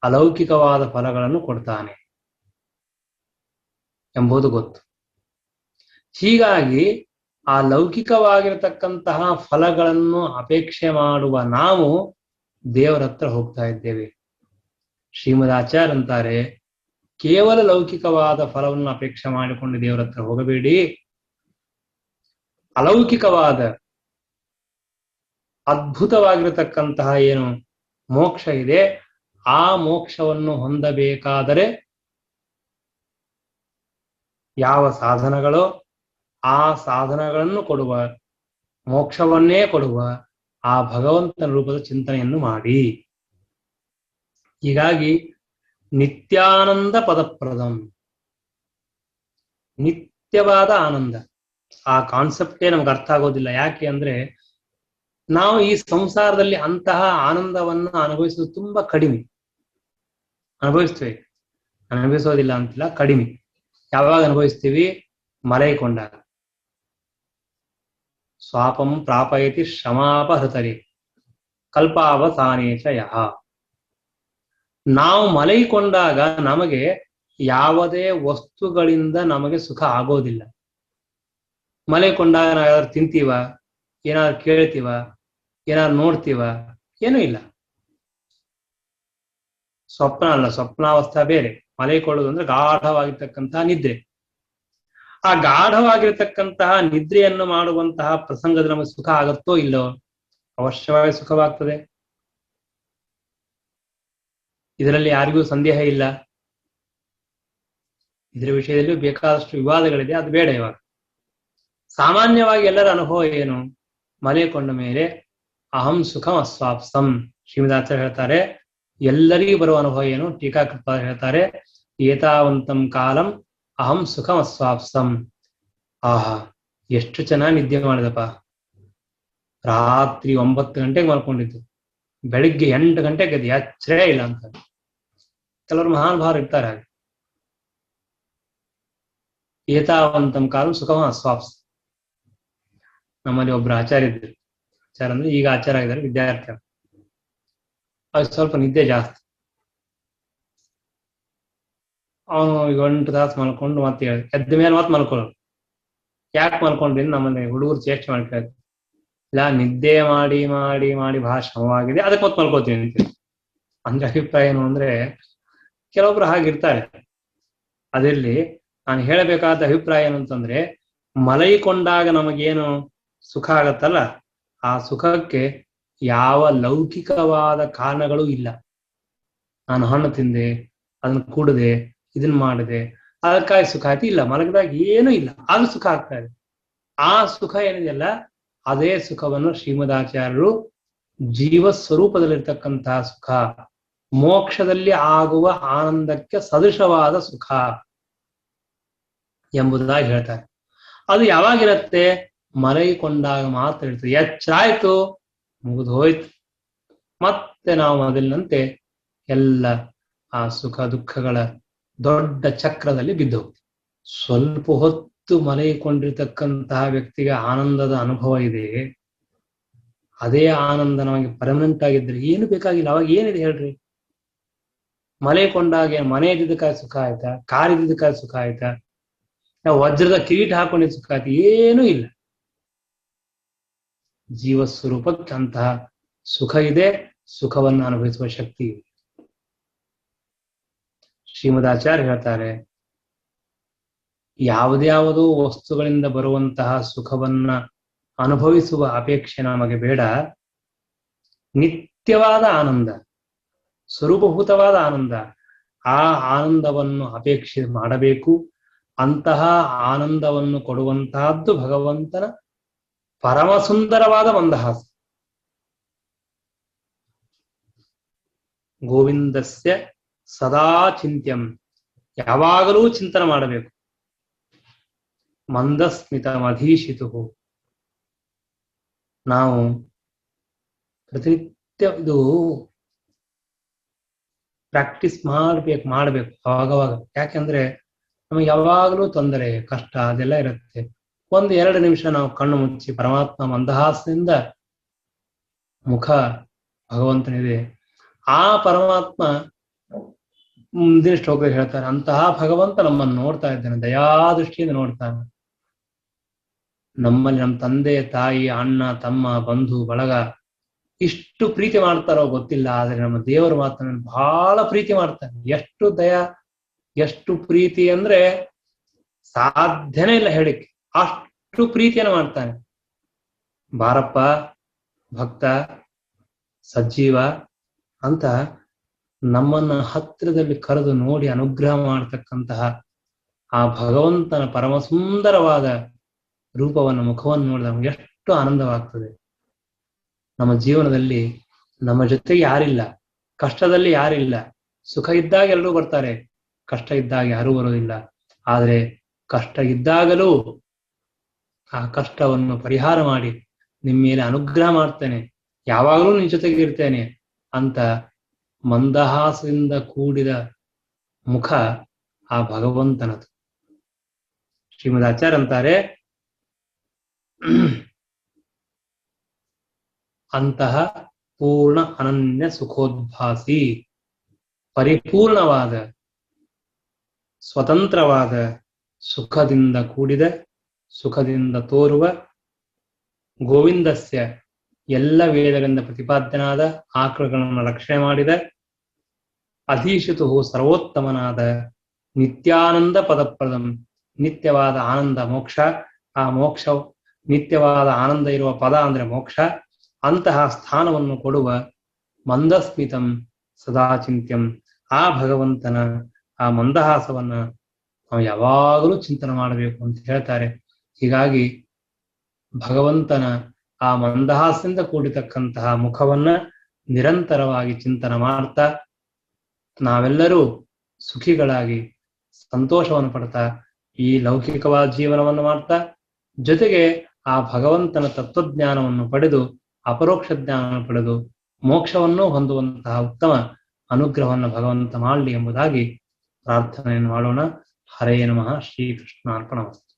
ಅಲೌಕಿಕವಾದ ಫಲಗಳನ್ನು ಕೊಡ್ತಾನೆ ಎಂಬುದು ಗೊತ್ತು. ಹೀಗಾಗಿ ಆ ಲೌಕಿಕವಾಗಿರತಕ್ಕಂತಹ ಫಲಗಳನ್ನು ಅಪೇಕ್ಷೆ ಮಾಡುವ ನಾವು ದೇವರ ಹತ್ರ ಹೋಗ್ತಾ ಇದ್ದೇವೆ. ಶ್ರೀಮದ್ ಆಚಾರ್ಯ ಅಂತಾರೆ, ಕೇವಲ ಲೌಕಿಕವಾದ ಫಲವನ್ನು ಅಪೇಕ್ಷೆ ಮಾಡಿಕೊಂಡು ದೇವರ ಹತ್ರ ಹೋಗಬೇಡಿ. ಅಲೌಕಿಕವಾದ ಅದ್ಭುತವಾಗಿರತಕ್ಕಂತಹ ಏನು ಮೋಕ್ಷ ಇದೆ, ಆ ಮೋಕ್ಷವನ್ನು ಹೊಂದಬೇಕಾದರೆ ಯಾವ ಸಾಧನಗಳೋ ಆ ಸಾಧನಗಳನ್ನು ಕೊಡುವ, ಮೋಕ್ಷವನ್ನೇ ಕೊಡುವ ಆ ಭಗವಂತನ ರೂಪದ ಚಿಂತನೆಯನ್ನು ಮಾಡಿ. ಹೀಗಾಗಿ ನಿತ್ಯಾನಂದ ಪದಪ್ರದಂ, ನಿತ್ಯವಾದ ಆನಂದ, ಆ ಕಾನ್ಸೆಪ್ಟೇ ನಮ್ಗೆ ಅರ್ಥ ಆಗೋದಿಲ್ಲ. ಯಾಕೆ ಅಂದ್ರೆ ನಾವು ಈ ಸಂಸಾರದಲ್ಲಿ ಅಂತಹ ಆನಂದವನ್ನ ಅನುಭವಿಸೋದು ತುಂಬಾ ಕಡಿಮೆ. ಅನುಭವಿಸ್ತೇವೆ, ಅನುಭವಿಸೋದಿಲ್ಲ ಅಂತಿಲ್ಲ, ಕಡಿಮೆ. ಯಾವಾಗ ಅನುಭವಿಸ್ತೀವಿ? ಮಲೈಕೊಂಡಾಗ. ಸ್ವಾಪಂ ಪ್ರಾಪಯತಿ ಶ್ರಮಾಪಹೃತರಿ ಕಲ್ಪಾವಸಾನೇಚ ಯಹ. ನಾವು ಮಲೈಕೊಂಡಾಗ ನಮಗೆ ಯಾವುದೇ ವಸ್ತುಗಳಿಂದ ನಮಗೆ ಸುಖ ಆಗೋದಿಲ್ಲ. ಮಲೈಕೊಂಡಾಗ ನಾವು ಯಾವ್ದಾದ್ರು ತಿಂತೀವ, ಏನಾದ್ರು ಕೇಳ್ತೀವ, ಏನಾದ್ರು ನೋಡ್ತೀವ? ಏನೂ ಇಲ್ಲ. ಸ್ವಪ್ನ ಅಲ್ಲ, ಸ್ವಪ್ನಾವಸ್ಥೆ ಬೇರೆ. ಮಲೈಕೊಳ್ಳೋದು ಅಂದ್ರೆ ಗಾಢವಾಗಿರ್ತಕ್ಕಂತಹ ನಿದ್ರೆ. ಆ ಗಾಢವಾಗಿರ್ತಕ್ಕಂತಹ ನಿದ್ರೆಯನ್ನು ಮಾಡುವಂತಹ ಪ್ರಸಂಗದಲ್ಲಿ ನಮಗೆ ಸುಖ ಆಗತ್ತೋ ಇಲ್ಲೋ? ಅವಶ್ಯವಾಗಿ ಸುಖವಾಗ್ತದೆ, ಇದರಲ್ಲಿ ಯಾರಿಗೂ ಸಂದೇಹ ಇಲ್ಲ. ಇದರ ವಿಷಯದಲ್ಲಿ ಬೇಕಾದಷ್ಟು ವಿವಾದಗಳಿದೆ, ಅದು ಬೇಡ. ಇವಾಗ ಸಾಮಾನ್ಯವಾಗಿ ಎಲ್ಲರ ಅನುಭವ ಏನು? ಮಲೈಕೊಂಡ ಮೇಲೆ ಅಹಂ ಸುಖಂ ಅಸ್ವಾಪ್ಸಂ. ಶ್ರೀಮದಾಚಾರ್ಯ ಹೇಳ್ತಾರೆ, ಎಲ್ಲರಿಗೂ ಬರುವ ಅನುಭವ ಏನು? ಟೀಕಾಕೃತ ಹೇಳ್ತಾರೆ, ಏತಾವಂತಂ ಕಾಲಂ ಅಹಂ ಸುಖಂ ಅಸ್ವಾಪ್ಸಂ. ಆಹಾ, ಎಷ್ಟು ಚೆನ್ನಾಗಿ ನಿದ್ದೆ ಮಾಡಿದಪ್ಪ. ರಾತ್ರಿ 9 ಗಂಟೆಗೆ ಮಲ್ಕೊಂಡಿದ್ದು, ಬೆಳಿಗ್ಗೆ 8 ಗಂಟೆಗೆ ಅದು ಎಚ್ಚರೇ ಇಲ್ಲ ಅಂತ. ಕೆಲವರು ಮಹಾನುಭಾವರು ಇರ್ತಾರೆ ಹಾಗೆ. ಏತಾವಂತಂ ಕಾಲಂ ಸುಖಂ ಅಸ್ವಾಪ್ಸಂ. ನಮ್ಮಲ್ಲಿ ಒಬ್ರು ಆಚಾರ್ಯ ಇದ್ರು. ಆಚಾರ ಅಂದ್ರೆ ಈಗ ಆಚಾರ ಆಗಿದ್ದಾರೆ, ವಿದ್ಯಾರ್ಥಿ. ಅದು ಸ್ವಲ್ಪ ನಿದ್ದೆ ಜಾಸ್ತಿ. ಅವನು 8 ತಾಸು ಮಲ್ಕೊಂಡು ಮತ್ತೆ ಎದ್ದ ಮೇಲೆ ಮತ್ತೆ ಮಲ್ಕೊಳ್ಳೋದು. ಯಾಕೆ ಮಲ್ಕೊಂಡ್ರಿ? ನಮ್ಮನೆ ಹುಡುಗರು ಚೇಷ್ಟೆ ಮಾಡ್ತಾರೆ, ಇಲ್ಲ ನಿದ್ದೆ ಮಾಡಿ ಮಾಡಿ ಮಾಡಿ ಬಹಳ ಶ್ರಮವಾಗಿದೆ, ಅದಕ್ಕೆ ಮತ್ತೆ ಮಲ್ಕೋತೀನಿ ಅಂತ. ಅಂದ್ರೆ ಅಭಿಪ್ರಾಯ ಏನು ಅಂದ್ರೆ, ಕೆಲವೊಬ್ರು ಹಾಗಿರ್ತಾರೆ. ಅದಿರ್ಲಿ, ನಾನು ಹೇಳಬೇಕಾದ ಅಭಿಪ್ರಾಯ ಏನು ಅಂತಂದ್ರೆ, ಮಲಗಿಕೊಂಡಾಗ ನಮಗೇನು ಸುಖ ಆಗತ್ತಲ್ಲ, ಆ ಸುಖಕ್ಕೆ ಯಾವ ಲೌಕಿಕವಾದ ಕಾರಣಗಳು ಇಲ್ಲ. ನಾನು ಹಣ್ಣು ತಿಂದೆ, ಅದನ್ನ ಕುಡದೆ, ಇದನ್ನ ಮಾಡಿದೆ, ಅದಕ್ಕಾಗಿ ಸುಖ ಆಯ್ತು ಇಲ್ಲ. ಮಲಗಿದಾಗ ಏನೂ ಇಲ್ಲ, ಅದು ಸುಖ ಆಗ್ತಾ ಇದೆ. ಆ ಸುಖ ಏನಿದೆಯಲ್ಲ, ಅದೇ ಸುಖವನ್ನು ಶ್ರೀಮದಾಚಾರ್ಯರು ಜೀವ ಸ್ವರೂಪದಲ್ಲಿರ್ತಕ್ಕಂತಹ ಸುಖ, ಮೋಕ್ಷದಲ್ಲಿ ಆಗುವ ಆನಂದಕ್ಕೆ ಸದೃಶವಾದ ಸುಖ ಎಂಬುದಾಗಿ ಹೇಳ್ತಾರೆ. ಅದು ಯಾವಾಗಿರತ್ತೆ? ಮಲಗಿಕೊಂಡಾಗ ಮಾತ್ರ ಇರ್ತದೆ. ಎಚ್ಚಾಯ್ತು, ಮುಗಿದು ಹೋಯ್ತು, ಮತ್ತೆ ನಾವು ಮೊದಲಿನಂತೆ ಎಲ್ಲ ಆ ಸುಖ ದುಃಖಗಳ ದೊಡ್ಡ ಚಕ್ರದಲ್ಲಿ ಬಿದ್ದು ಹೋಗ್ತೀವಿ. ಸ್ವಲ್ಪ ಹೊತ್ತು ಮಲಗಿಕೊಂಡಿರ್ತಕ್ಕಂತಹ ವ್ಯಕ್ತಿಗೆ ಆನಂದದ ಅನುಭವ ಇದೆ. ಅದೇ ಆನಂದ ನಮಗೆ ಪರ್ಮನೆಂಟ್ ಆಗಿದ್ರೆ ಏನು ಬೇಕಾಗಿಲ್ಲ. ಅವಾಗ ಏನಿದೆ ಹೇಳ್ರಿ? ಮಲಗಿಕೊಂಡಾಗ ಮನೆ ಇದ್ದಿದ್ದಕ್ಕಾಗಿ ಸುಖ ಆಯ್ತಾ? ಕಾರ್ ಇದ್ದಿದ್ದಕ್ಕಾಗಿ ಸುಖ ಆಯ್ತಾ? ನಾವು ವಜ್ರದ ಕಿರೀಟ ಹಾಕೊಂಡಿದ್ದ ಸುಖ ಆಯ್ತು? ಏನೂ ಇಲ್ಲ. ಜೀವ ಸ್ವರೂಪಕ್ಕೆ ಅಂತಹ ಸುಖ ಇದೆ, ಸುಖವನ್ನು ಅನುಭವಿಸುವ ಶಕ್ತಿ ಇದೆ. ಶ್ರೀಮದಾಚಾರ್ಯ ಹೇಳ್ತಾರೆ, ಯಾವುದ್ಯಾವುದೋ ವಸ್ತುಗಳಿಂದ ಬರುವಂತಹ ಸುಖವನ್ನ ಅನುಭವಿಸುವ ಅಪೇಕ್ಷೆ ನಮಗೆ ಬೇಡ. ನಿತ್ಯವಾದ ಆನಂದ, ಸ್ವರೂಪಭೂತವಾದ ಆನಂದ, ಆ ಆನಂದವನ್ನು ಅಪೇಕ್ಷೆ ಮಾಡಬೇಕು. ಅಂತಹ ಆನಂದವನ್ನು ಕೊಡುವಂತಹದ್ದು ಭಗವಂತನ ಪರಮ ಸುಂದರವಾದ ಮಂದಹಾಸ. ಗೋವಿಂದಸ್ಯ ಸದಾ ಚಿಂತ್ಯಂ, ಯಾವಾಗಲೂ ಚಿಂತನೆ ಮಾಡಬೇಕು. ಮಂದಸ್ಮಿತಮಧೀಶಿತು, ನಾವು ಪ್ರತಿನಿತ್ಯ ಇದು ಪ್ರಾಕ್ಟೀಸ್ ಮಾಡಬೇಕು ಅವಾಗವಾಗ. ಯಾಕೆಂದ್ರೆ ನಮಗೆ ಯಾವಾಗಲೂ ತೊಂದರೆ, ಕಷ್ಟ ಅದೆಲ್ಲ ಇರುತ್ತೆ. 1-2 ನಿಮಿಷ ನಾವು ಕಣ್ಣು ಮುಚ್ಚಿ ಪರಮಾತ್ಮ ಮಂದಹಾಸದಿಂದ ಮುಖ ಭಗವಂತನಿದೆ. ಆ ಪರಮಾತ್ಮ ಮುಂದಿನ ಶ್ಲೋಕದಲ್ಲಿ ಹೇಳ್ತಾರೆ, ಅಂತಹ ಭಗವಂತ ನಮ್ಮನ್ನು ನೋಡ್ತಾ ಇದ್ದಾನೆ, ದಯಾದೃಷ್ಟಿಯಿಂದ ನೋಡ್ತಾನೆ. ನಮ್ಮಲ್ಲಿ ನಮ್ಮ ತಂದೆ ತಾಯಿ ಅಣ್ಣ ತಮ್ಮ ಬಂಧು ಬಳಗ ಇಷ್ಟು ಪ್ರೀತಿ ಮಾಡ್ತಾರೋ ಗೊತ್ತಿಲ್ಲ. ಆದ್ರೆ ನಮ್ಮ ದೇವರು ಮಾತ್ರ ಬಹಳ ಪ್ರೀತಿ ಮಾಡ್ತಾನೆ. ಎಷ್ಟು ದಯ, ಎಷ್ಟು ಪ್ರೀತಿ ಅಂದ್ರೆ ಸಾಧ್ಯನೇ ಇಲ್ಲ ಹೇಳಿಕ್ಕೆ. ಅಷ್ಟು ಪ್ರೀತಿಯನ್ನು ಮಾಡ್ತಾನೆ. ಬಾರಪ್ಪ ಭಕ್ತ, ಸಜ್ಜೀವ ಅಂತ ನಮ್ಮನ್ನ ಹತ್ತಿರದಲ್ಲಿ ಕರೆದು ನೋಡಿ ಅನುಗ್ರಹ ಮಾಡತಕ್ಕಂತಹ ಆ ಭಗವಂತನ ಪರಮ ಸುಂದರವಾದ ರೂಪವನ್ನು, ಮುಖವನ್ನು ನೋಡಿದ ನಮ್ಗೆ ಎಷ್ಟು ಆನಂದವಾಗ್ತದೆ. ನಮ್ಮ ಜೀವನದಲ್ಲಿ ನಮ್ಮ ಜೊತೆಗೆ ಯಾರಿಲ್ಲ, ಕಷ್ಟದಲ್ಲಿ ಯಾರಿಲ್ಲ. ಸುಖ ಇದ್ದಾಗ ಎಲ್ಲರೂ ಬರ್ತಾರೆ, ಕಷ್ಟ ಇದ್ದಾಗ ಯಾರೂ ಬರೋದಿಲ್ಲ. ಆದ್ರೆ ಕಷ್ಟ ಇದ್ದಾಗಲೂ ಆ ಕಷ್ಟವನ್ನು ಪರಿಹಾರ ಮಾಡಿ ನಿಮ್ಮ ಮೇಲೆ ಅನುಗ್ರಹ ಮಾಡ್ತೇನೆ, ಯಾವಾಗಲೂ ನಿನ್ನ ಜೊತೆಗೆ ಇರ್ತೇನೆ ಅಂತ ಮಂದಹಾಸದಿಂದ ಕೂಡಿದ ಮುಖ ಆ ಭಗವಂತನದು. ಶ್ರೀಮದಾಚಾರ್ಯ ಅಂತಾರೆ, ಅಂತಹ ಪೂರ್ಣ ಅನನ್ಯ ಸುಖೋದ್ಭಾಸಿ, ಪರಿಪೂರ್ಣವಾದ ಸ್ವತಂತ್ರವಾದ ಸುಖದಿಂದ ಕೂಡಿದ, ಸುಖದಿಂದ ತೋರುವ ಗೋವಿಂದಸ್ಯ ಎಲ್ಲ ವೇದಗಳಿಂದ ಪ್ರತಿಪಾದ್ಯನಾದ, ಆಕೃಗಳನ್ನು ರಕ್ಷಣೆ ಮಾಡಿದ, ಅಧೀಶಿತು ಸರ್ವೋತ್ತಮನಾದ, ನಿತ್ಯಾನಂದ ಪದಪ್ರದಂ, ನಿತ್ಯವಾದ ಆನಂದ ಮೋಕ್ಷ. ಆ ಮೋಕ್ಷ ನಿತ್ಯವಾದ ಆನಂದ ಇರುವ ಪದ ಅಂದ್ರೆ ಮೋಕ್ಷ. ಅಂತಹ ಸ್ಥಾನವನ್ನು ಕೊಡುವ ಮಂದಸ್ಮಿತಂ ಸದಾ ಚಿಂತ್ಯಂ, ಆ ಭಗವಂತನ ಆ ಮಂದಹಾಸವನ್ನ ನಾವು ಯಾವಾಗಲೂ ಚಿಂತನೆ ಮಾಡಬೇಕು ಅಂತ ಹೇಳ್ತಾರೆ. ಹೀಗಾಗಿ ಭಗವಂತನ ಆ ಮಂದಹಾಸದಿಂದ ಕೂಡಿತಕ್ಕಂತಹ ಮುಖವನ್ನ ನಿರಂತರವಾಗಿ ಚಿಂತನೆ ಮಾಡ್ತಾ ನಾವೆಲ್ಲರೂ ಸುಖಿಗಳಾಗಿ ಸಂತೋಷವನ್ನು ಪಡ್ತಾ ಈ ಲೌಕಿಕವಾದ ಜೀವನವನ್ನು ಮಾಡ್ತಾ, ಜೊತೆಗೆ ಆ ಭಗವಂತನ ತತ್ವಜ್ಞಾನವನ್ನು ಪಡೆದು, ಅಪರೋಕ್ಷ ಜ್ಞಾನವನ್ನು ಪಡೆದು ಮೋಕ್ಷವನ್ನು ಹೊಂದುವಂತಹ ಉತ್ತಮ ಅನುಗ್ರಹವನ್ನು ಭಗವಂತ ಮಾಡಲಿ ಎಂಬುದಾಗಿ ಪ್ರಾರ್ಥನೆಯನ್ನು ಮಾಡೋಣ. ಹರೇ ನಮಃ. ಶ್ರೀಕೃಷ್ಣಾರ್ಪಣಮಸ್ತು.